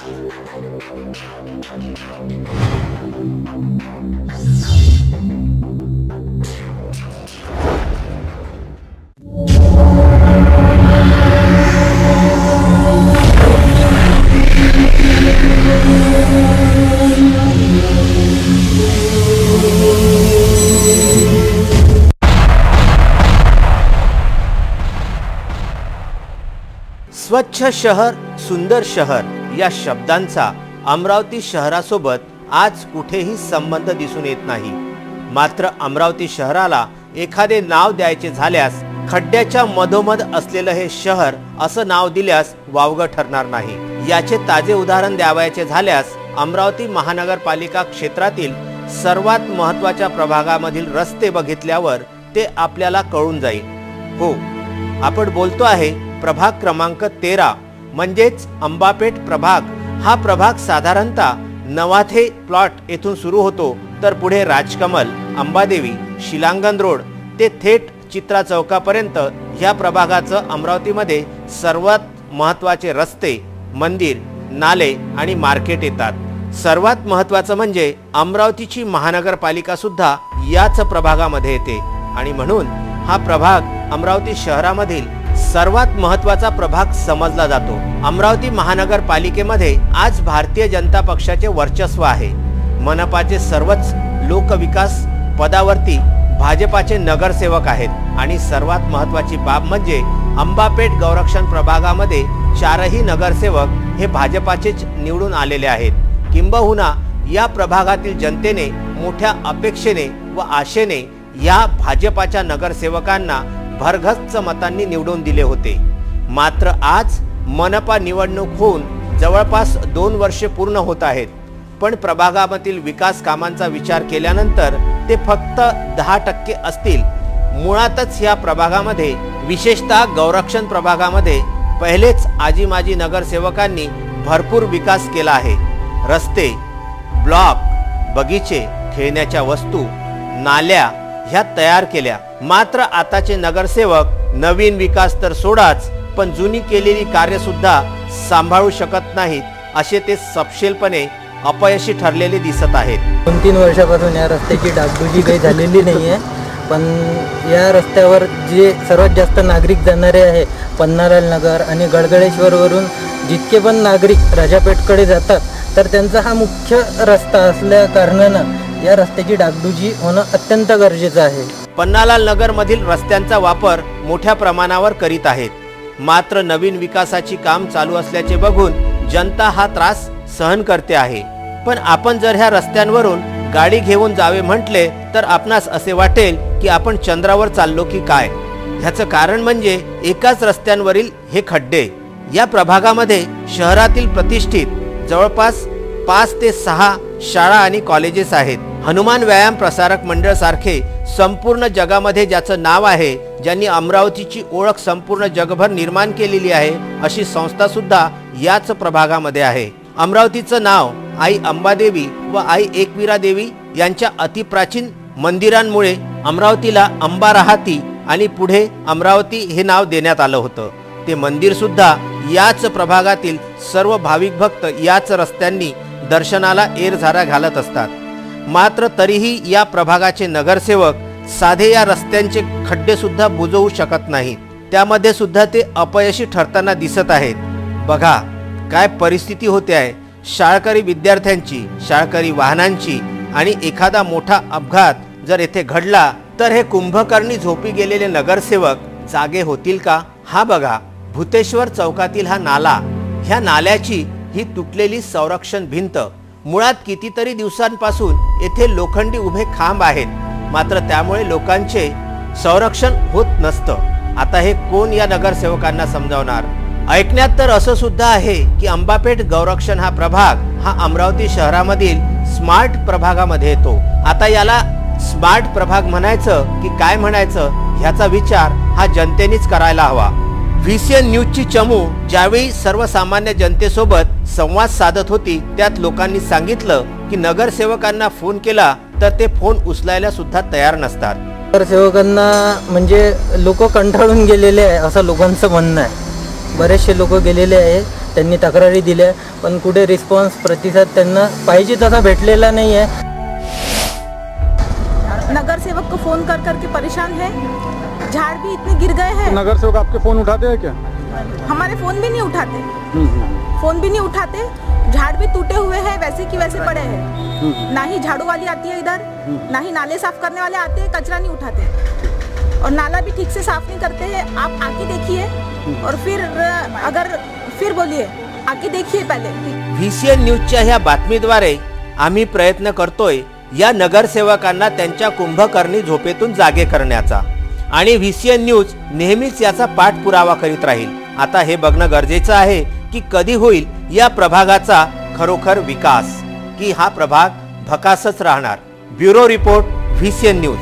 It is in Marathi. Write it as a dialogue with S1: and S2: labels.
S1: स्वच्छ शहर सुंदर शहर या शब्दांचा अमरावती शहरासोबत आज कुठेही संबंध दिसून येत नाही। मात्र अमरावती शहराला एखादे नाव द्यायचे झाल्यास खड्ड्याच्या मधोमध असलेले हे शहर असं नाव दिल्यास वावगं ठरणार नाही। याचे ताजे उदाहरण द्यावयाचे झाल्यास अमरावती महानगरपालिका क्षेत्रातील सर्वात महत्त्वाच्या प्रभागामधील रस्ते बघितल्यावर ते आपल्याला कळून जाईल। हो, आपण बोलतो आहे प्रभाग क्रमांक 13 म्हणजेच अंबापेठ प्रभाग। हा प्रभाग साधारणतः नवाथे प्लॉट येथून सुरू होतो, तर पुढे राजकमल, अंबादेवी, शिलांगण रोड ते थेट चित्रा चौकापर्यंत ह्या प्रभागाचं अमरावतीमध्ये सर्वात महत्त्वाचे रस्ते, मंदिर, नाले आणि मार्केट येतात। सर्वात महत्त्वाचं म्हणजे अमरावतीची महानगरपालिका सुद्धा याच प्रभागामध्ये येते आणि म्हणून हा प्रभाग अमरावती शहरामधील सर्वात महत्त्वाचा प्रभाग समजला जातो। अमरावती महानगरपालिकेमध्ये आज भारतीय जनता पक्षाचे वर्चस्व आहे। मनपाचे सर्वच लोकविकास पदावरती भाजपाचे नगरसेवक आहेत आणि सर्वात महत्त्वाची बाब म्हणजे अंबापेठ गौरक्षण प्रभागामध्ये 4ही नगरसेवक हे भाजपाचेच निवडून आलेले आहेत। किंबहुना या प्रभागातील जनतेने मोठ्या अपेक्षेने व आशेने या भाजपाच्या नगरसेवकांना भरघच्च मतांनी निवडून दिले होते। मात्र आज मनपा निवडणूक होऊन जवळपास 2 वर्षे पूर्ण होत आहेत, पण प्रभागामधील विकास कामांचा विचार केल्यानंतर ते फक्त 10% असतील। मुळातच या प्रभागामध्ये विशेषतः गौरक्षण प्रभागामध्ये पहिलेच आजी माजी नगरसेवकांनी भरपूर विकास केला आहे। रस्ते, ब्लॉक, बगीचे, खेळण्याच्या वस्तू, नाल्या ह्या तयार केल्या। मात्र आताचे नगरसेवक नवीन विकास तर सोडाच, पण जुनी केलेली कार्य सुद्धा सांभाळू शकत नाहीत, असे ते सपशेलपणे अपयशी ठरलेले दिसत आहेत।
S2: 2-3 वर्षापासून या रस्त्याची डागडुजी काही झालेली नाहीये, पण या रस्त्यावर जे सर्वात जास्त नागरिक जाणारे आहे पन्नालाल नगर आणि गडगडेश्वरवरून जितके पण नागरिक राजापेठकडे जातात, तर त्यांचा हा मुख्य रस्ता असल्या कारणानं या रस्त्याची डागडुजी होणं अत्यंत गरजेचं आहे।
S1: पन्नालाल नगर मधील रस्त्यांचा वापर मोठ्या प्रमाणावर करीत आहेत, मात्र नवीन विकासाची काम चालू असल्याचे बघून जनता हा त्रास सहन करते आहे। पण आपण जर ह्या रस्त्यांवरून गाडी घेऊन जावे म्हटले तर आपणास असे वाटेल की आपण चंद्रावर चाललो की काय। ह्याचं कारण म्हणजे एकाच रस्त्यांवरील हे खड्डे। या प्रभागामध्ये शहरातील प्रतिष्ठित जवळपास 5 ते 6 शाळा आणि कॉलेजेस आहेत। हनुमान व्यायाम प्रसारक मंडळ सारखे संपूर्ण जगामध्ये ज्याचं नाव आहे, ज्यांनी अमरावतीची ओळख संपूर्ण जगभर निर्माण केलेली आहे, अशी संस्था सुद्धा याच प्रभागामध्ये आहे। अमरावतीचं नाव आई अंबादेवी व आई एकवीरा देवी यांच्या अतिप्राचीन मंदिरांमुळे अमरावतीला अंबा राहती आणि पुढे अमरावती हे नाव देण्यात आलं होतं। ते मंदिर सुद्धा याच प्रभागातील सर्व भाविक भक्त याच रस्त्यांनी दर्शनाला एरझारा घालत असतात। मात्र तरीही या प्रभागाचे नगरसेवक साधे या रस्त्यांचे खड्डे सुद्धा बुजवू शकत नाहीत। त्यामध्ये सुद्धा ते अपयशी ठरताना दिसत आहेत। बघा काय परिस्थिती होते आहे शाळकरी विद्यार्थ्यांची, शाळकरी वाहनांची, आणि एखादा मोठा अपघात जर येथे घडला तर हे कुंभकर्णी झोपी गेलेले नगरसेवक जागे होतील का? हा बघा भूतेश्वर चौकातील हा नाला, ह्या नाल्याची ही तुटलेली संरक्षण भिंत। मुळात कितीतरी दिवसांपासून येथे लोखंडी उभे खांब आहेत, मात्र त्यामुळे लोकांचे संरक्षण होत नसतं। आता हे कोण या नगरसेवकांना समजावणार? ऐकण्यात तर असं सुद्धा आहे की अंबापेठ गौरक्षण हा प्रभाग हा अमरावती शहरामधील स्मार्ट प्रभागामध्ये येतो। आता याला स्मार्ट प्रभाग म्हणायचं की काय म्हणायचं ह्याचा विचार हा जनतेनेच करायला हवा। व्हीसीएन न्यूजची चमू ज्यावेळी सर्वसामान्य जनतेसोबत संवाद साधत होती, त्यात लोकांनी सांगितलं की नगरसेवकांना फोन केला तर ते फोन उचलायला सुद्धा तयार नसतात।
S2: नगरसेवकांना म्हणजे लोक कंटाळून गेलेले आहे असं लोकांचं म्हणणं आहे। बरेचसे लोक गेलेले आहे त्यांनी तक्रारी दिल्या, पण कुठे रिस्पॉन्स प्रतिसाद त्यांना पाहिजे तसा भेटलेला नाही आहे।
S3: नगर सेवक को फोन कर करके परेशान है, झाड़ भी इतने गिर गए हैं।
S4: नगर सेवक आपके फोन उठाते हैं क्या?
S3: हमारे फोन भी नहीं उठाते, फोन भी नहीं उठाते। झाड़ भी टूटे हुए हैं, वैसे की वैसे पड़े हैं। ना ही झाड़ू वाली आती है इधर, ना ही नाले साफ करने वाले आते हैं, कचरा नहीं उठाते और नाला भी ठीक से साफ नहीं करते हैं। आप आके देखिए और फिर बोलिए, आके देखिए पहले।
S1: व्हीसीएन न्यूजच्या ह्या बातमीद्वारे आम्ही प्रयत्न करतोय या नगरसेवकांना त्यांच्या कुंभकर्णी झोपेतून जागे करण्याचा, आणि व्हीसीएन न्यूज नेहमीच याचा पाठपुरावा करीत राहील। आता हे बघणं गरजेचं आहे की कधी होईल या प्रभागाचा खरोखर विकास, की हा प्रभाग भकासच राहणार। Bureau report, VCN news.